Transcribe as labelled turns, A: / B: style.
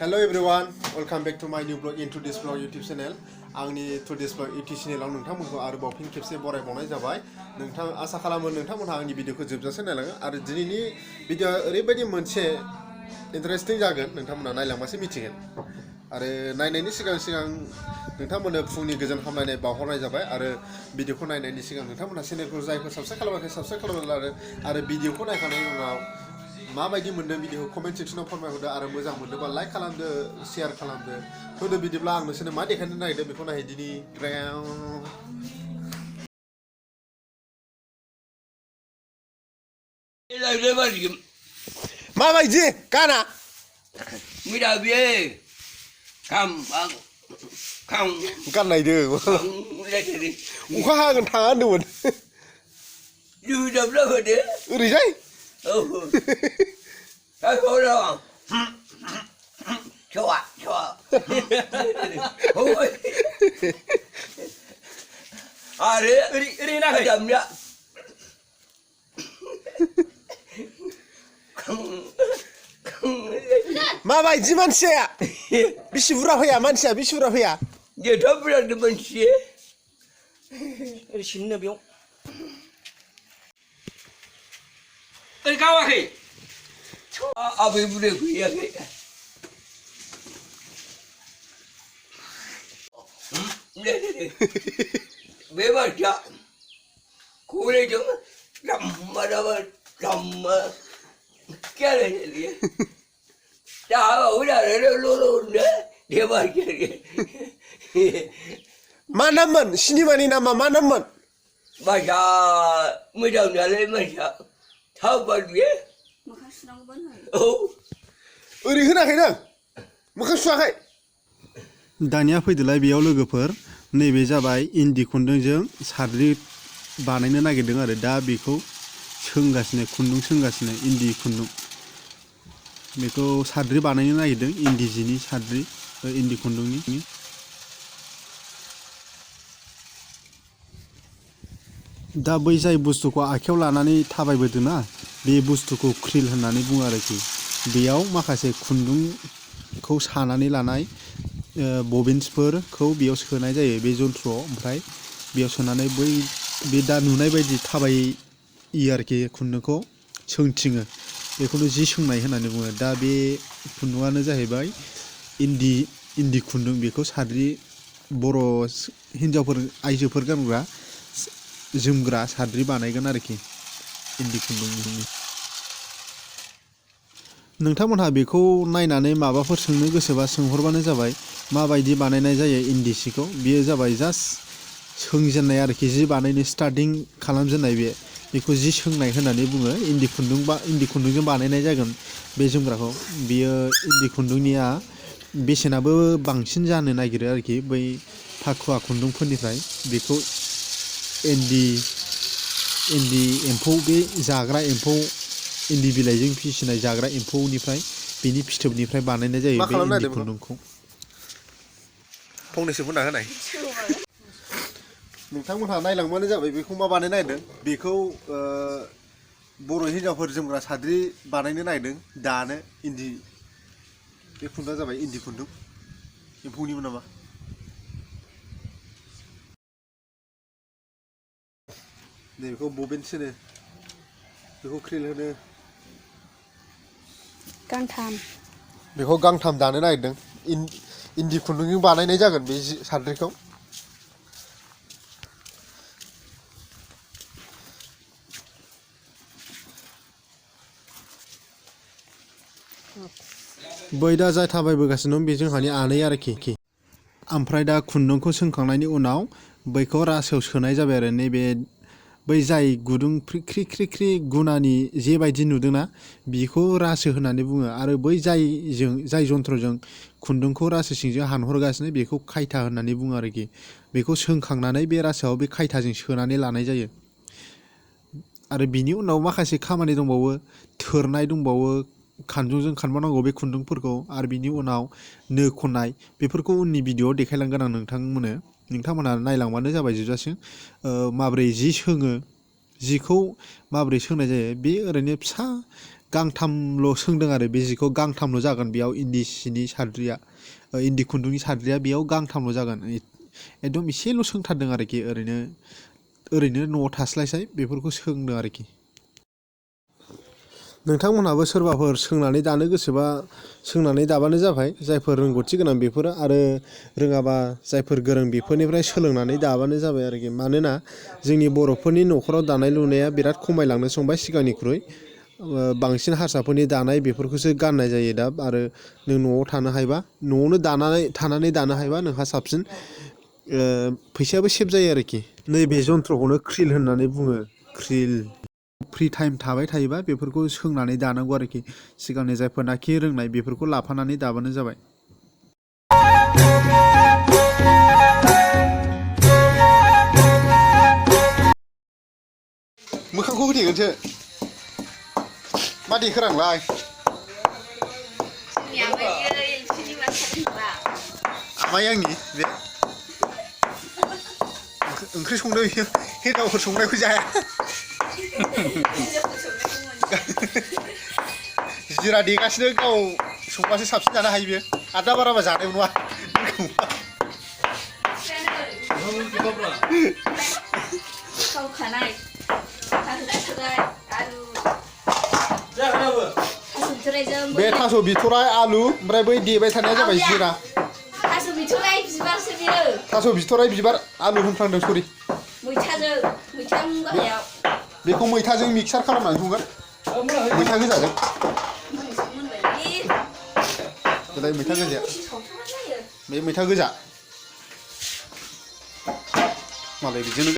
A: Hello everyone, welcome back to my new blog into this blog YouTube channel. आंनि to this blog YouTube channel आव नोंथांमोनखौ आरोबाव फिन खेबसे बरायबावनाय जाबाय। नोंथां आसा खालामो नोंथांमोनहा आंनि भिडिअखौ जोबजासे नायलाङो आरो दिनैनि भिडिअआ ओरैबायदि मोनसे इन्टारेस्टिं जागोन नोंथांमोनहा नायलांबासो मिथिगोन। आरो नायनायनि सिगां नोंथांमोननो फुंनि गोजोन हामलायनाय बावहरनाय जाबाय आरो भिडिअखौ नायनायनि सिगां नोंथांमोनहा चेनेलखौ जायफोर साबस्क्राइब खालामाखै साबस्क्राइब खालामनानै आरो भिडिअखौ नायखांनायनि उनाव माबायदि मोनदों भिडिअखौ कमेन्ट सेक्सनाव फोरमायहरदो आरो मोजां मोनदोंबा लाइक खालामदो शेयार खालामदो थौदो बिदिब्ला आं नोंसोरनो मा देखायनो नागिरदों बेखौ नायहै दिनि माबायदि गाना
B: Mira bien.
A: गाननायदो अखा हागोन थाङा होनदोंमोन ओरैजाय माबायदि मानसिया बिसि बुरजा फैया मानसिया बिसि बुरजा फैया
B: जेथ' बुरजा मानसि
C: ओरै सिननो बेयाव
B: ओरै गावाखै आबै बुरै फैयाखै बे मानसिया खौरायजों लाम्बा क्या रहे
A: मा नाममोन सिनेमानि नामा मा नाममोन
B: मानसिया मोजां नालाय मानसिया थाबा बियो
C: मोखां सुनांगौमोन
B: औ
A: ओरै होनाखै नों मोखां सुवाखै दानिया फैदोलाय बेयाव लोगोफोर नैबे जाबाय इन्दि खुन्दुंजों साद्रि बानायनो नागिरदों आरो दा बेखौ सोंगासिनो खुन्दुं सोंगासिनो इन्दि खुन्दुं बेखौ साद्रि बानायनो नागिरदों इन्दि जिनि साद्रि इन्दि खुन्दुंनि दा बै जाय बुस्थुखौ आखायाव लानानै थाबायबोदोंना बे बुस्थुखौ क्रिल होननानै बुङो आरोखि बेयाव माखासे खुन्दुंखौ सानानै लानाय बबिन्सफोरखौ बेयाव सोनाय जायो बे जन्थ्रआव ओमफ्राय बेयाव सोनानै बै बे दा नुनाय बायदि थाबायो आरोखि खुन्दुंखौ सोंथिङो बेखौनो जि सोंनाय होननानै बुङो दा बे खुन्दुङानो जाहैबाय इन्दि खुन्दुं बेखौ साद्रि बर' हिन्जावफोर आइजोफोर गानग्रा जोमग्रा साद्रि बानायगोन आरोखि इन्दि खुन्दुंनि नोंथांमोनहा बेखौ नायनानै माबाफोर सोंनो गोसोबा सोंहरबानो जाबाय माबायदि बानायनाय जायो इन्दि सिखौ बेयो जाबाय जास्ट सोंजेननाय आरोखि जि बानायनो स्टार्टिं खालामजेननाय बेखौ जि सोंनाय होननानै बुङो इन्दि खुन्दुंजों बानायनाय जागोन बे जोमग्राखौ बियो इन्दि खुन्दुंनिया बेसेनाबो बांसिन जानो नागिरो आरोखि बै फाखुवा खुन्दुंफोरनिफ्राय बेखौ इन्दि एम्फौ बे जाग्रा एम्फौ इन्दि बिलाइजों फिसिनाय जाग्रा एम्फौनिफ्राय बेनि फिथोबनिफ्राय बानायनाय जायो बे इन्दि खुन्दुंखौ फंनैसो बुंना होनाय नोंथांमोनहा नायलांबानो जाबाय बेखौ मा बानायनो नागिरदों बेखौ बर' हिन्जावफोर जोमग्रा साद्रि बानायनो नागिरदों दानो इन्दि बे खुन्दुङा जाबाय इन्दि खुन्दुं एम्फौनिमोन नामा नैबेखौ बबिन्स होनो बेखौ क्रिल होनो
C: गांथाम
A: बेखौ गांथाम दानो नागिरदों इन्दि खुन्दुंजों बानायनाय जागोन बे साद्रिखौ बै दा जाय थाबायबोगासिनो दं बे जोंहानि आनै आरोखि ओमफ्राय दा खुन्दुंखौ सोंखांनायनि उनाव बैखौ रासोआव सोनाय जाबाय आरो नैबे बै जाय गुदुं ख्रि ख्रि ख्रि गुनानि जेबायदि नुदोंना बिखौ रासो होननानै बुङो आरो बै जाय जन्थ्रजों खुन्दुंखौ रासो सिंजों हानहरगासिनो बेखौ खायथा होननानै बुङो आरोखि बेखौ सोंखांनानै बे रासोआव बे खायथाजों सोनानै लानाय जायो आरो बिनि उनाव माखासे खामानि दंबावो थोरनाय दंबावो खानजंजों खानबावनांगौ बे खुन्दुंफोरखौ आरो बिनि उनाव नो खननाय बेफोरखौ उननि भिडिअआव देखायलांगोन आं नोंथांमोना नायलांबानो जाबाय जोबजासिम माबोरै जि सोङो जिखौ माबोरै सोंनाय जायो बे ओरैनो फिसा गांथामल' सोंदों आरो बे जिखौ गांथामल' जागोन बेयाव इन्दि सिनि साद्रिया इन्दि खुन्दुंनि साद्रिया बेयाव गांथामल' जागोन एकदम एसेल' सोंथारदों आरोखि ओरैनो न'आव थास्लायस्लाय बेफोरखौ सोंदों आरोखि। नोंथांमोनहाबो सोरबाफोर सोंनानै दानो गोसोबा सोंनानै दाबानो जाबाय जायफोर रोंगौथि गोनां बेफोरो आरो रोङाबा जायफोर गोरों बेफोरनिफ्राय सोलोंनानै दाबानो जाबाय आरोखि। मानोना जोंनि बर'फोरनि न'खराव दानाय लुनाया बिराद खमायलांनो संबाय सिगांनिख्रुइ बांसिन हारसाफोरनि दानाय बेफोरखौसो गाननाय जायो दा आरो नों न'आव थानो हायोबा न'आवनो थानानै दानो हायोबा नोंहा साबसिन फैसायाबो सेभ जायो आरोखि। नैबे जन्थ्रखौनो क्रिल होननानै बुङो क्रिल। फ्रि टाइम थाबाय थायोबा बेफोरखौ सोंनानै दानांगौ आरोखि। सिगांनि जायफोरनाखि रोंनाय बेफोरखौ लाफानानै दाबानो जाबाय। मोखांखौ होथेगोनसो मा देखारांलाय आमाय आंनि बे ओंख्रि संदों हिनजावफोर संनायखौ जाया जिरा देगासिनो गाव संबासो साबसिन जानो हायो बेयो आदा बाराबा जानाय नङा बे थास' बिथराय आलु ओमफ्राय बै देबाय थानाया जाबाय जिरा। थास' बिथराय बिबारसो बियो। थास' बिथराय बिबार आलु होनफ्लांदों सरि। मैथा मुगायाव बेखौ मैथाजों मिक्सार खालामनानै संगोन मैथा गोजाजों। गोदाय मैथा गोजा बे मैथा गोजा मालाय बिदिनो